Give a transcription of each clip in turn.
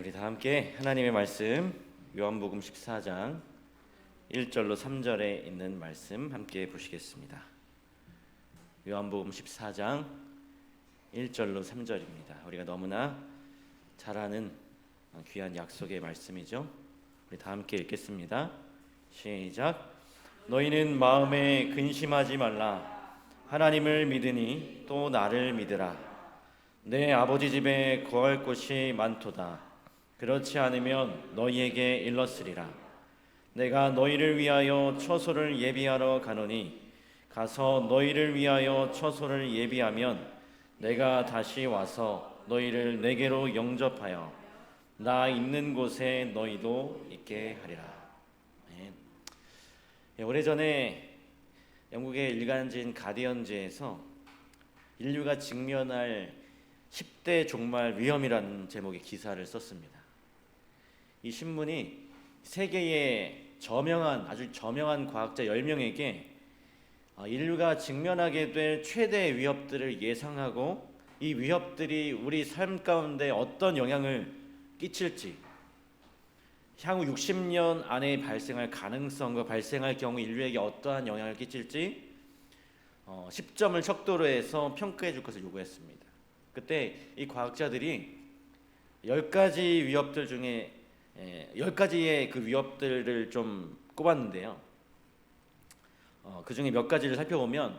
우리 다 함께 하나님의 말씀 요한복음 14장 1절로 3절에 있는 말씀 함께 보시겠습니다. 요한복음 14장 1절로 3절입니다. 우리가 너무나 잘 아는 귀한 약속의 말씀이죠. 우리 다 함께 읽겠습니다. 시작. 너희는 마음에 근심하지 말라. 하나님을 믿으니 또 나를 믿으라. 내 아버지 집에 거할 곳이 많도다. 그렇지 않으면 너희에게 일렀으리라. 내가 너희를 위하여 처소를 예비하러 가노니 가서 너희를 위하여 처소를 예비하면 내가 다시 와서 너희를 내게로 영접하여 나 있는 곳에 너희도 있게 하리라. 오래전에 영국의 일간지인 가디언지에서 인류가 직면할 10대 종말 위험이라는 제목의 기사를 썼습니다. 이 신문이 세계의 아주 저명한 과학자 10명에게 인류가 직면하게 될 최대 위협들을 예상하고 이 위협들이 우리 삶 가운데 어떤 영향을 끼칠지, 향후 60년 안에 발생할 가능성과 발생할 경우 인류에게 어떠한 영향을 끼칠지 10점을 척도로 해서 평가해 줄 것을 요구했습니다. 그때 이 과학자들이 10가지 위협들 중에 10가지의 그 위협들을 좀 꼽았는데요. 그 중에 몇 가지를 살펴보면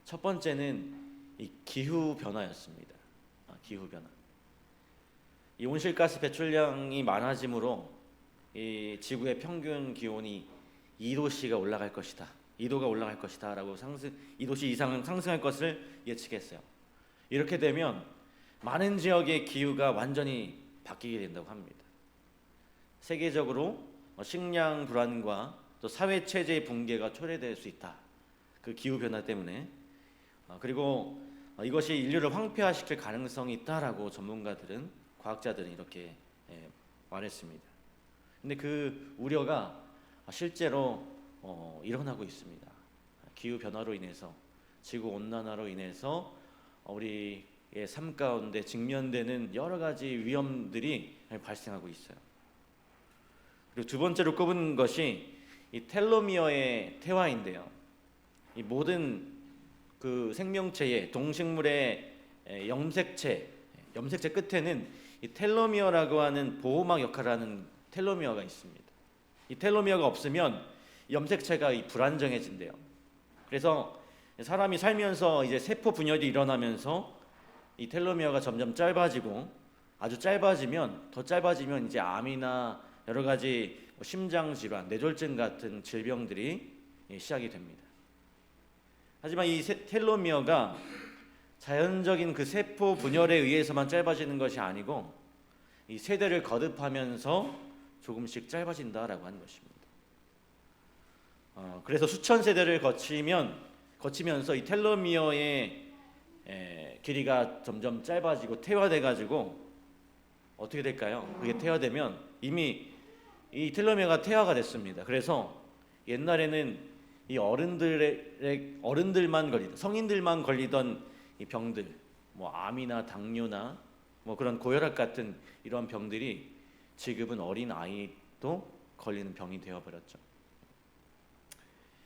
첫 번째는 이 기후 변화였습니다. 기후 변화. 이 온실가스 배출량이 많아짐으로 이 지구의 평균 기온이 2도씨가 올라갈 것이다. 2도가 올라갈 것이다라고 2도씨 이상 상승할 것을 예측했어요. 이렇게 되면 많은 지역의 기후가 완전히 바뀌게 된다고 합니다. 세계적으로 식량 불안과 또 사회 체제의 붕괴가 초래될 수 있다. 그 기후 변화 때문에. 그리고 이것이 인류를 황폐화시킬 가능성이 있다라고 전문가들은, 과학자들은 이렇게 말했습니다. 근데 그 우려가 실제로 일어나고 있습니다. 기후 변화로 인해서, 지구 온난화로 인해서 우리의 삶 가운데 직면되는 여러 가지 위험들이 발생하고 있어요. 그리고 두 번째로 꼽은 것이 이 텔로미어의 퇴화인데요. 이 모든 그 생명체의 동식물의 염색체 끝에는 이 텔로미어라고 하는 보호막 역할을 하는 텔로미어가 있습니다. 이 텔로미어가 없으면 염색체가 불안정해진대요. 그래서 사람이 살면서 이제 세포 분열이 일어나면서 이 텔로미어가 점점 짧아지고, 아주 더 짧아지면 이제 암이나 여러 가지 심장 질환, 뇌졸중 같은 질병들이 시작이 됩니다. 하지만 이 텔로미어가 자연적인 그 세포 분열에 의해서만 짧아지는 것이 아니고 이 세대를 거듭하면서 조금씩 짧아진다라고 하는 것입니다. 그래서 수천 세대를 거치면서 이 텔로미어의 길이가 점점 짧아지고 퇴화돼가지고 어떻게 될까요? 그게 퇴화되면 이미 이 텔로미어가 퇴화가 됐습니다. 그래서 옛날에는 이 성인들만 걸리던 이 병들, 암이나 당뇨나 그런 고혈압 같은 이런 병들이 지금은 어린 아이도 걸리는 병이 되어버렸죠.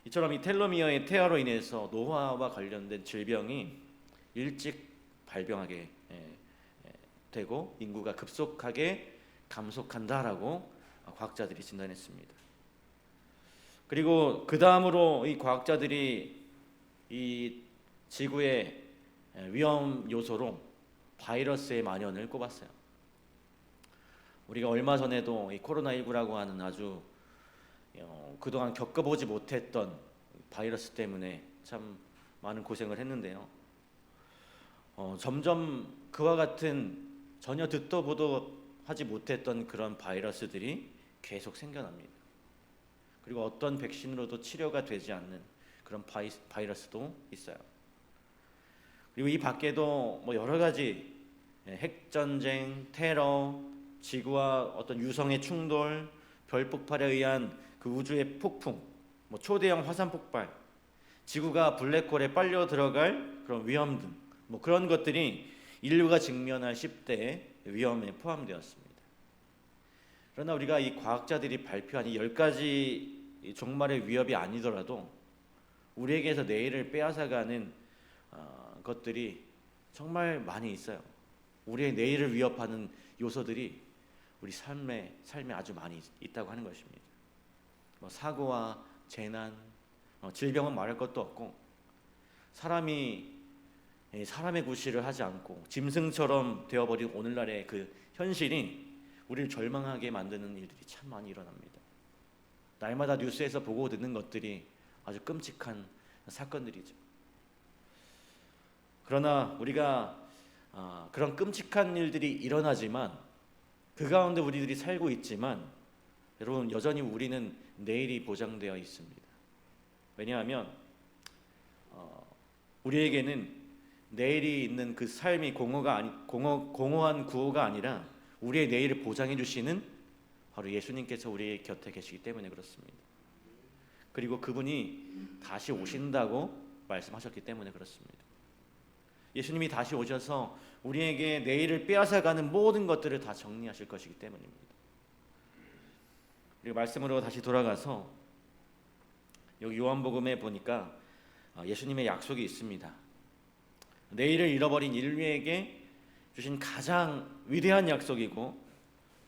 이처럼 이 텔로미어의 퇴화로 인해서 노화와 관련된 질병이 일찍 발병하게 되고 인구가 급속하게 감속한다라고 과학자들이 진단했습니다. 그리고 그 다음으로 이 과학자들이 이 지구의 위험 요소로 바이러스의 만연을 꼽았어요. 우리가 얼마 전에도 이 코로나19라고 하는 아주 그동안 겪어보지 못했던 바이러스 때문에 참 많은 고생을 했는데요. 점점 그와 같은 전혀 듣도 보도 하지 못했던 그런 바이러스들이 계속 생겨납니다. 그리고 어떤 백신으로도 치료가 되지 않는 그런 바이러스도 있어요. 그리고 이 밖에도 여러 가지 핵전쟁, 테러, 지구와 어떤 유성의 충돌, 별폭발에 의한 그 우주의 폭풍, 초대형 화산 폭발, 지구가 블랙홀에 빨려 들어갈 그런 위험 등 그런 것들이 인류가 직면할 10대의 위험에 포함되었습니다. 그러나 우리가 이 과학자들이 발표한 이 10가지 종말의 위협이 아니더라도 우리에게서 내일을 빼앗아가는 것들이 정말 많이 있어요. 우리의 내일을 위협하는 요소들이 우리 삶에 아주 많이 있다고 하는 것입니다. 사고와 재난, 질병은 말할 것도 없고, 사람의 구실을 하지 않고 짐승처럼 되어버린 오늘날의 그 현실이 우리를 절망하게 만드는 일들이 참 많이 일어납니다. 날마다 뉴스에서 보고 듣는 것들이 아주 끔찍한 사건들이죠. 그러나 우리가 그런 끔찍한 일들이 일어나지만, 그 가운데 우리들이 살고 있지만, 여러분, 여전히 우리는 내일이 보장되어 있습니다. 왜냐하면 우리에게는 내일이 있는 그 삶이 공허한 구호가 아니라 우리의 내일을 보장해 주시는 바로 예수님께서 우리 곁에 계시기 때문에 그렇습니다. 그리고 그분이 다시 오신다고 말씀하셨기 때문에 그렇습니다. 예수님이 다시 오셔서 우리에게 내일을 빼앗아가는 모든 것들을 다 정리하실 것이기 때문입니다. 그리고 말씀으로 다시 돌아가서 여기 요한복음에 보니까 예수님의 약속이 있습니다. 내일을 잃어버린 인류에게 주신 가장 위대한 약속이고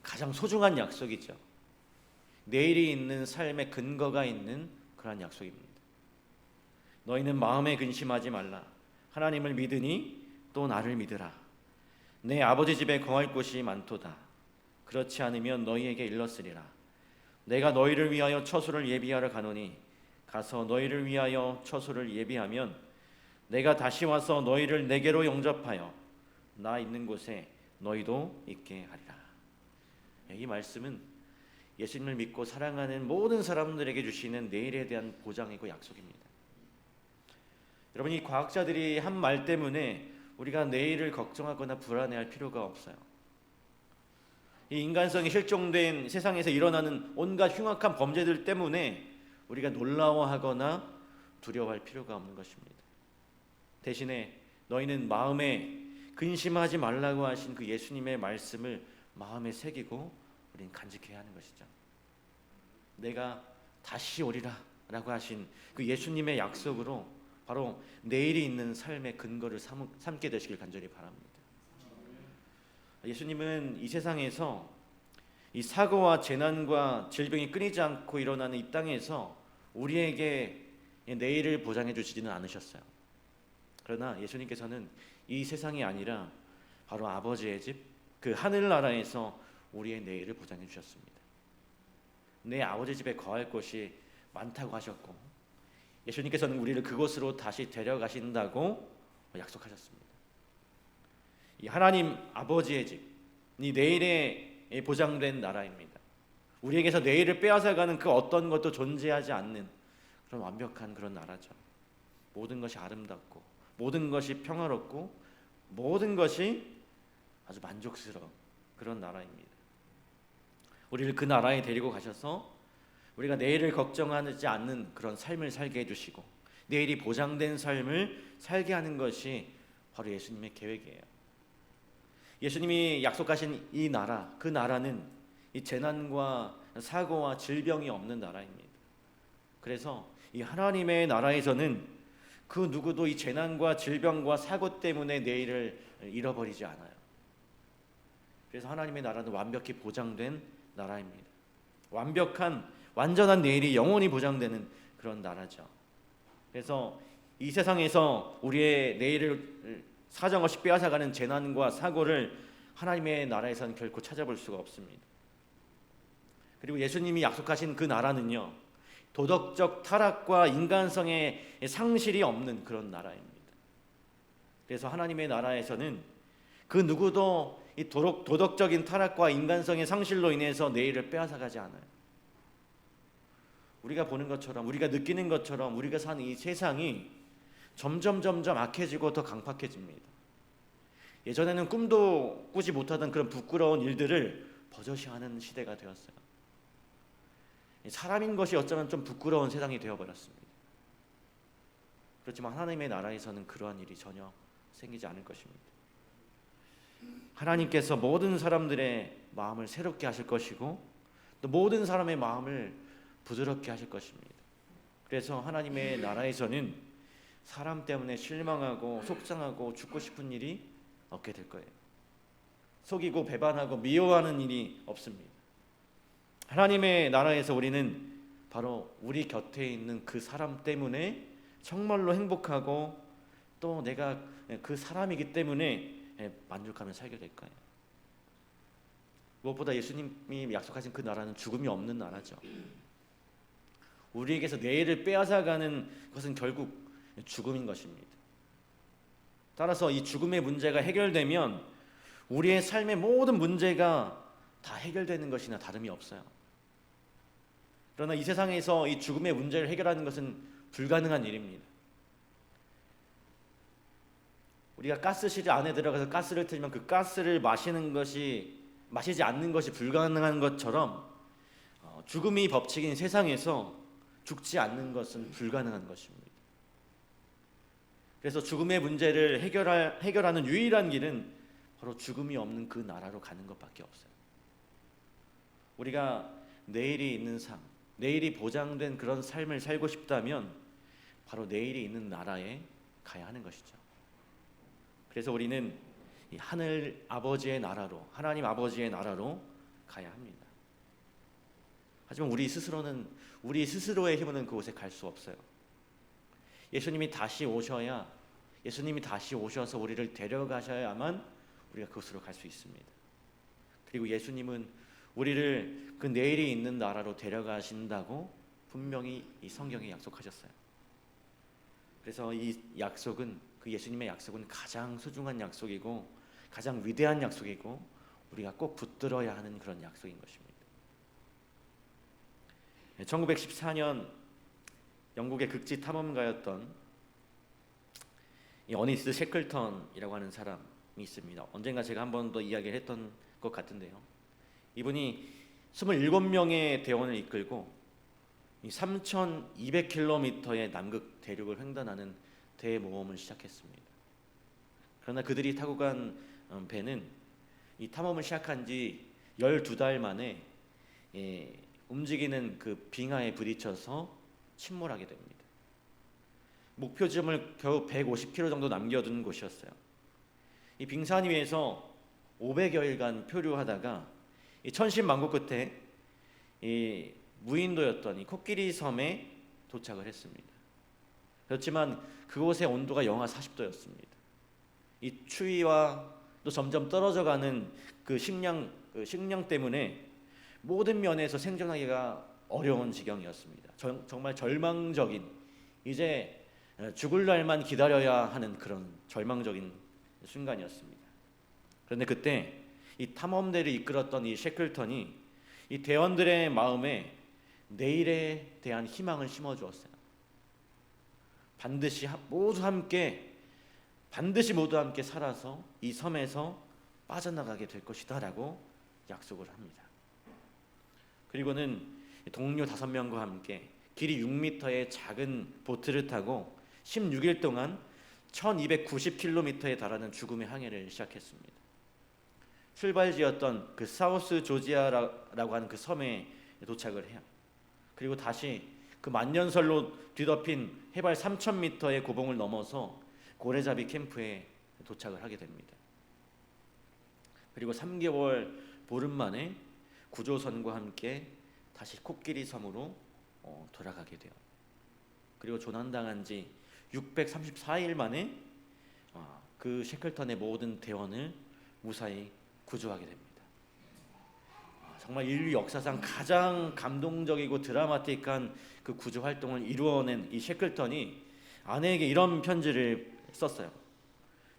가장 소중한 약속이죠. 내일이 있는 삶의 근거가 있는 그러한 약속입니다. 너희는 마음에 근심하지 말라. 하나님을 믿으니 또 나를 믿으라. 내 아버지 집에 거할 곳이 많도다. 그렇지 않으면 너희에게 일렀으리라. 내가 너희를 위하여 처소를 예비하러 가노니 가서 너희를 위하여 처소를 예비하면 내가 다시 와서 너희를 내게로 영접하여 나 있는 곳에 너희도 있게 하리라. 이 말씀은 예수님을 믿고 사랑하는 모든 사람들에게 주시는 내일에 대한 보장이고 약속입니다. 여러분, 이 과학자들이 한 말 때문에 우리가 내일을 걱정하거나 불안해할 필요가 없어요. 이 인간성이 실종된 세상에서 일어나는 온갖 흉악한 범죄들 때문에 우리가 놀라워하거나 두려워할 필요가 없는 것입니다. 대신에 너희는 마음에 근심하지 말라고 하신 그 예수님의 말씀을 마음에 새기고 우리는 간직해야 하는 것이죠. 내가 다시 오리라 라고 하신 그 예수님의 약속으로 바로 내일이 있는 삶의 근거를 삼게 되시길 간절히 바랍니다. 예수님은 이 세상에서 이 사고와 재난과 질병이 끊이지 않고 일어나는 이 땅에서 우리에게 내일을 보장해 주시지는 않으셨어요. 그러나 예수님께서는 이 세상이 아니라 바로 아버지의 집, 그 하늘나라에서 우리의 내일을 보장해 주셨습니다. 내 아버지 집에 거할 곳이 많다고 하셨고, 예수님께서는 우리를 그곳으로 다시 데려가신다고 약속하셨습니다. 이 하나님 아버지의 집, 이 내일에 보장된 나라입니다. 우리에게서 내일을 빼앗아가는 그 어떤 것도 존재하지 않는 그런 완벽한 그런 나라죠. 모든 것이 아름답고 모든 것이 평화롭고 모든 것이 아주 만족스러운 그런 나라입니다. 우리를 그 나라에 데리고 가셔서 우리가 내일을 걱정하지 않는 그런 삶을 살게 해주시고 내일이 보장된 삶을 살게 하는 것이 바로 예수님의 계획이에요. 예수님이 약속하신 이 나라, 그 나라는 이 재난과 사고와 질병이 없는 나라입니다. 그래서 이 하나님의 나라에서는 그 누구도 이 재난과 질병과 사고 때문에 내일을 잃어버리지 않아요. 그래서 하나님의 나라는 완벽히 보장된 나라입니다. 완전한 내일이 영원히 보장되는 그런 나라죠. 그래서 이 세상에서 우리의 내일을 사정없이 빼앗아가는 재난과 사고를 하나님의 나라에서는 결코 찾아볼 수가 없습니다. 그리고 예수님이 약속하신 그 나라는요, 도덕적 타락과 인간성의 상실이 없는 그런 나라입니다. 그래서 하나님의 나라에서는 그 누구도 이 도덕적인 타락과 인간성의 상실로 인해서 내일을 빼앗아가지 않아요. 우리가 보는 것처럼, 우리가 느끼는 것처럼 우리가 사는 이 세상이 점점 악해지고 더 강팍해집니다. 예전에는 꿈도 꾸지 못하던 그런 부끄러운 일들을 버젓이 하는 시대가 되었어요. 사람인 것이 어쩌면 좀 부끄러운 세상이 되어버렸습니다. 그렇지만 하나님의 나라에서는 그러한 일이 전혀 생기지 않을 것입니다. 하나님께서 모든 사람들의 마음을 새롭게 하실 것이고 또 모든 사람의 마음을 부드럽게 하실 것입니다. 그래서 하나님의 나라에서는 사람 때문에 실망하고 속상하고 죽고 싶은 일이 없게 될 거예요. 속이고 배반하고 미워하는 일이 없습니다. 하나님의 나라에서 우리는 바로 우리 곁에 있는 그 사람 때문에 정말로 행복하고 또 내가 그 사람이기 때문에 만족하며 살게 될 거예요. 무엇보다 예수님이 약속하신 그 나라는 죽음이 없는 나라죠. 우리에게서 내일을 빼앗아가는 것은 결국 죽음인 것입니다. 따라서 이 죽음의 문제가 해결되면 우리의 삶의 모든 문제가 다 해결되는 것이나 다름이 없어요. 그러나 이 세상에서 이 죽음의 문제를 해결하는 것은 불가능한 일입니다. 우리가 가스실 안에 들어가서 가스를 틀면 그 가스를 마시지 않는 것이 불가능한 것처럼 죽음이 법칙인 세상에서 죽지 않는 것은 불가능한 것입니다. 그래서 죽음의 문제를 해결하는 유일한 길은 바로 죽음이 없는 그 나라로 가는 것밖에 없어요. 우리가 내일이 있는 삶, 내일이 보장된 그런 삶을 살고 싶다면 바로 내일이 있는 나라에 가야 하는 것이죠. 그래서 우리는 이 하늘 아버지의 나라로, 하나님 아버지의 나라로 가야 합니다. 하지만 우리 스스로의 힘으로는 그곳에 갈 수 없어요. 예수님이 다시 오셔서 우리를 데려가셔야만 우리가 그곳으로 갈 수 있습니다. 그리고 예수님은 우리를 그 내일이 있는 나라로 데려가신다고 분명히 이 성경에 약속하셨어요. 그래서 그 예수님의 약속은 가장 소중한 약속이고 가장 위대한 약속이고 우리가 꼭 붙들어야 하는 그런 약속인 것입니다. 1914년 영국의 극지 탐험가였던 이 어니스 셰클턴이라고 하는 사람이 있습니다. 언젠가 제가 한 번 더 이야기를 했던 것 같은데요. 이분이 27명의 대원을 이끌고 3,200km의 남극 대륙을 횡단하는 대모험을 시작했습니다. 그러나 그들이 타고 간 배는 이 탐험을 시작한 지 12달 만에 움직이는 그 빙하에 부딪혀서 침몰하게 됩니다. 목표 지점을 겨우 150km 정도 남겨둔 곳이었어요. 이 빙산 위에서 500여일간 표류하다가 이 천신만고 끝에 이 무인도였던 이 코끼리 섬에 도착을 했습니다. 그렇지만 그곳의 온도가 영하 40도였습니다. 이 추위와 또 점점 떨어져가는 그 식량 때문에 모든 면에서 생존하기가 어려운 지경이었습니다. 정말 절망적인, 이제 죽을 날만 기다려야 하는 그런 절망적인 순간이었습니다. 그런데 그때 이 탐험대를 이끌었던 이 셰클턴이 이 대원들의 마음에 내일에 대한 희망을 심어주었어요. 반드시 모두 함께 살아서 이 섬에서 빠져나가게 될 것이다라고 약속을 합니다. 그리고는 동료 5명과 함께 길이 6m의 작은 보트를 타고 16일 동안 1290km에 달하는 죽음의 항해를 시작했습니다. 출발지였던 그 사우스 조지아라고 하는 그 섬에 도착을 해요. 그리고 다시 그 만년설로 뒤덮인 해발 3000m의 고봉을 넘어서 고래잡이 캠프에 도착을 하게 됩니다. 그리고 3개월 보름 만에 구조선과 함께 다시 코끼리 섬으로 돌아가게 돼요. 그리고 조난당한 지 634일 만에 그 셰클턴의 모든 대원을 무사히 구조하게 됩니다. 정말 인류 역사상 가장 감동적이고 드라마틱한 그 구조 활동을 이루어낸 이 셰클턴이 아내에게 이런 편지를 썼어요.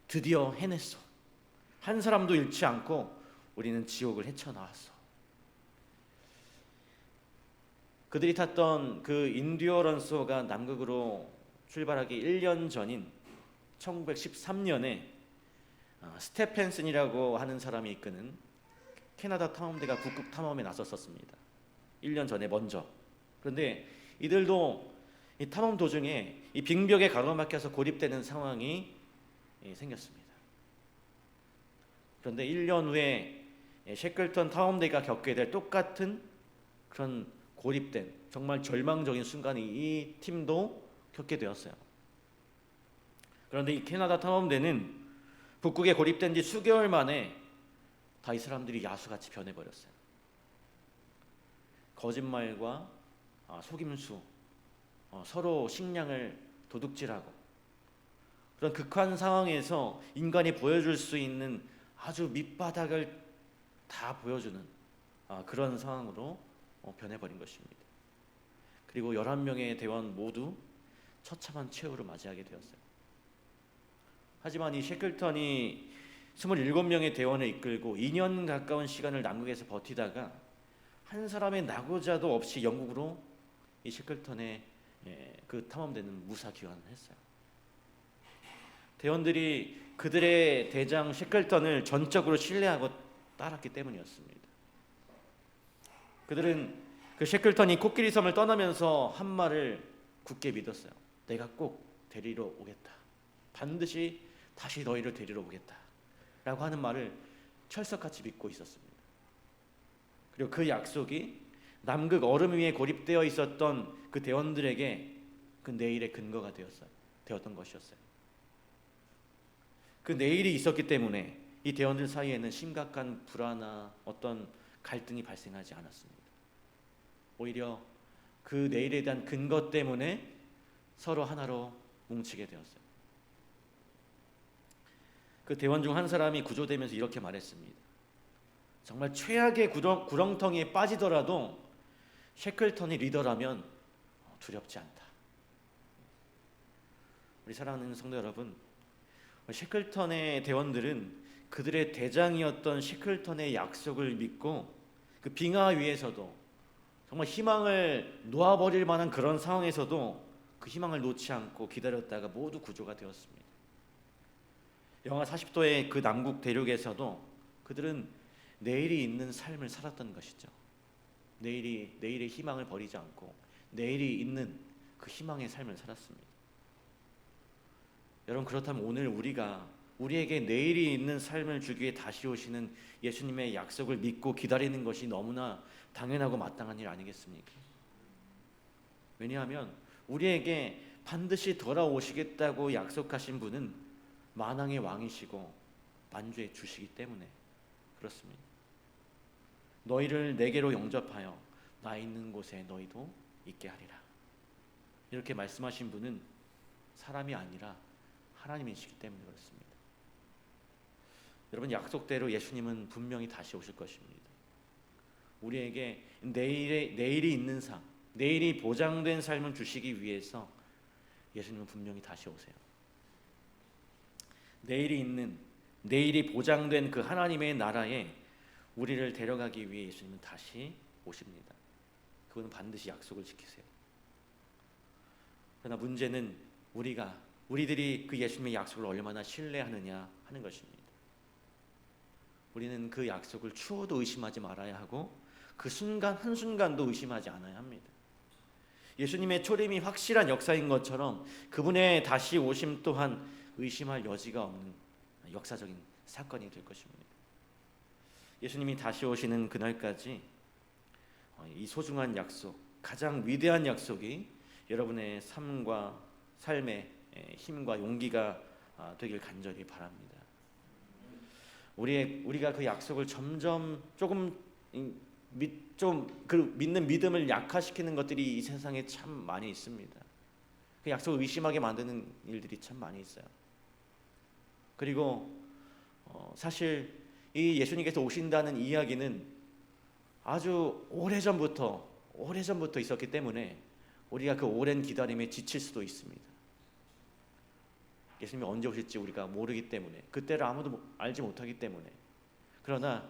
드디어 해냈어. 한 사람도 잃지 않고 우리는 지옥을 헤쳐나왔어. 그들이 탔던 그 인듀어런스호가 남극으로 출발하기 1년 전인 1913년에 스테펜슨이라고 하는 사람이 이끄는 캐나다 탐험대가 북극 탐험에 나섰었습니다. 1년 전에 먼저. 그런데 이들도 이 탐험 도중에 이 빙벽에 가로막혀서 고립되는 상황이 생겼습니다. 그런데 1년 후에 셰클턴 탐험대가 겪게 될 똑같은 그런 고립된 정말 절망적인 순간이 이 팀도 겪게 되었어요. 그런데 이 캐나다 탐험대는 북극에 고립된 지 수개월 만에 다 이 사람들이 야수같이 변해버렸어요. 거짓말과 속임수, 서로 식량을 도둑질하고 그런 극한 상황에서 인간이 보여줄 수 있는 아주 밑바닥을 다 보여주는 그런 상황으로 변해버린 것입니다. 그리고 11명의 대원 모두 처참한 최후를 맞이하게 되었어요. 하지만 이 셰클턴이 27명의 대원을 이끌고 2년 가까운 시간을 남극에서 버티다가 한 사람의 낙오자도 없이 영국으로 이 셰클턴의 그 탐험대는 무사 귀환을 했어요. 대원들이 그들의 대장 셰클턴을 전적으로 신뢰하고 따랐기 때문이었습니다. 그들은 그 셰클턴이 코끼리 섬을 떠나면서 한 말을 굳게 믿었어요. 내가 꼭 데리러 오겠다. 반드시 다시 너희를 데리러 오겠다. 라고 하는 말을 철석같이 믿고 있었습니다. 그리고 그 약속이 남극 얼음 위에 고립되어 있었던 그 대원들에게 그 내일의 근거가 되었던 것이었어요. 그 내일이 있었기 때문에 이 대원들 사이에는 심각한 불화나 어떤 갈등이 발생하지 않았습니다. 오히려 그 내일에 대한 근거 때문에 서로 하나로 뭉치게 되었어요. 그 대원 중 한 사람이 구조되면서 이렇게 말했습니다. 정말 최악의 구렁텅이에 빠지더라도 셰클턴이 리더라면 두렵지 않다. 우리 사랑하는 성도 여러분, 셰클턴의 대원들은 그들의 대장이었던 셰클턴의 약속을 믿고 그 빙하 위에서도 정말 희망을 놓아버릴 만한 그런 상황에서도 그 희망을 놓지 않고 기다렸다가 모두 구조가 되었습니다. 영하 40도의 그 남극 대륙에서도 그들은 내일이 있는 삶을 살았던 것이죠. 내일의 희망을 버리지 않고 내일이 있는 그 희망의 삶을 살았습니다. 여러분, 그렇다면 오늘 우리에게 내일이 있는 삶을 주기 위해 다시 오시는 예수님의 약속을 믿고 기다리는 것이 너무나 당연하고 마땅한 일 아니겠습니까? 왜냐하면 우리에게 반드시 돌아오시겠다고 약속하신 분은 만왕의 왕이시고 만주의 주시기 때문에 그렇습니다. 너희를 내게로 영접하여 나 있는 곳에 너희도 있게 하리라. 이렇게 말씀하신 분은 사람이 아니라 하나님이시기 때문에 그렇습니다. 여러분, 약속대로 예수님은 분명히 다시 오실 것입니다. 우리에게 내일이 있는 삶, 내일이 보장된 삶을 주시기 위해서 예수님은 분명히 다시 오세요. 내일이 보장된 그 하나님의 나라에 우리를 데려가기 위해 예수님은 다시 오십니다. 그분은 반드시 약속을 지키세요. 그러나 문제는 우리들이 그 예수님의 약속을 얼마나 신뢰하느냐 하는 것입니다. 우리는 그 약속을 추호도 의심하지 말아야 하고 그 순간 한순간도 의심하지 않아야 합니다. 예수님의 초림이 확실한 역사인 것처럼 그분의 다시 오심 또한 의심할 여지가 없는 역사적인 사건이 될 것입니다. 예수님이 다시 오시는 그날까지 이 소중한 약속, 가장 위대한 약속이 여러분의 삶의 힘과 용기가 되길 간절히 바랍니다. 우리가 그 약속을 점점 그 믿는 믿음을 약화시키는 것들이 이 세상에 참 많이 있습니다. 그 약속을 의심하게 만드는 일들이 참 많이 있어요. 그리고 사실 이 예수님께서 오신다는 이야기는 아주 오래전부터 있었기 때문에 우리가 그 오랜 기다림에 지칠 수도 있습니다. 예수님이 언제 오실지 우리가 모르기 때문에, 그때를 아무도 알지 못하기 때문에. 그러나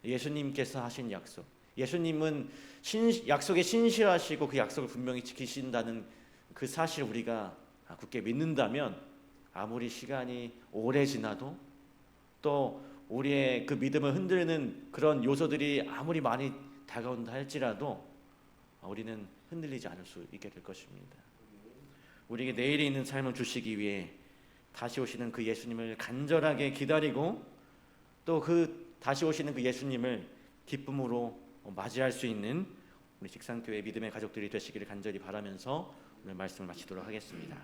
예수님께서 하신 약속, 예수님은 약속에 신실하시고 그 약속을 분명히 지키신다는 그 사실 우리가 굳게 믿는다면 아무리 시간이 오래 지나도 또 우리의 그 믿음을 흔드는 그런 요소들이 아무리 많이 다가온다 할지라도 우리는 흔들리지 않을 수 있게 될 것입니다. 우리에게 내일이 있는 삶을 주시기 위해 다시 오시는 그 예수님을 간절하게 기다리고 또 그 다시 오시는 그 예수님을 기쁨으로 맞이할 수 있는 우리 직산교회 믿음의 가족들이 되시기를 간절히 바라면서 오늘 말씀을 마치도록 하겠습니다.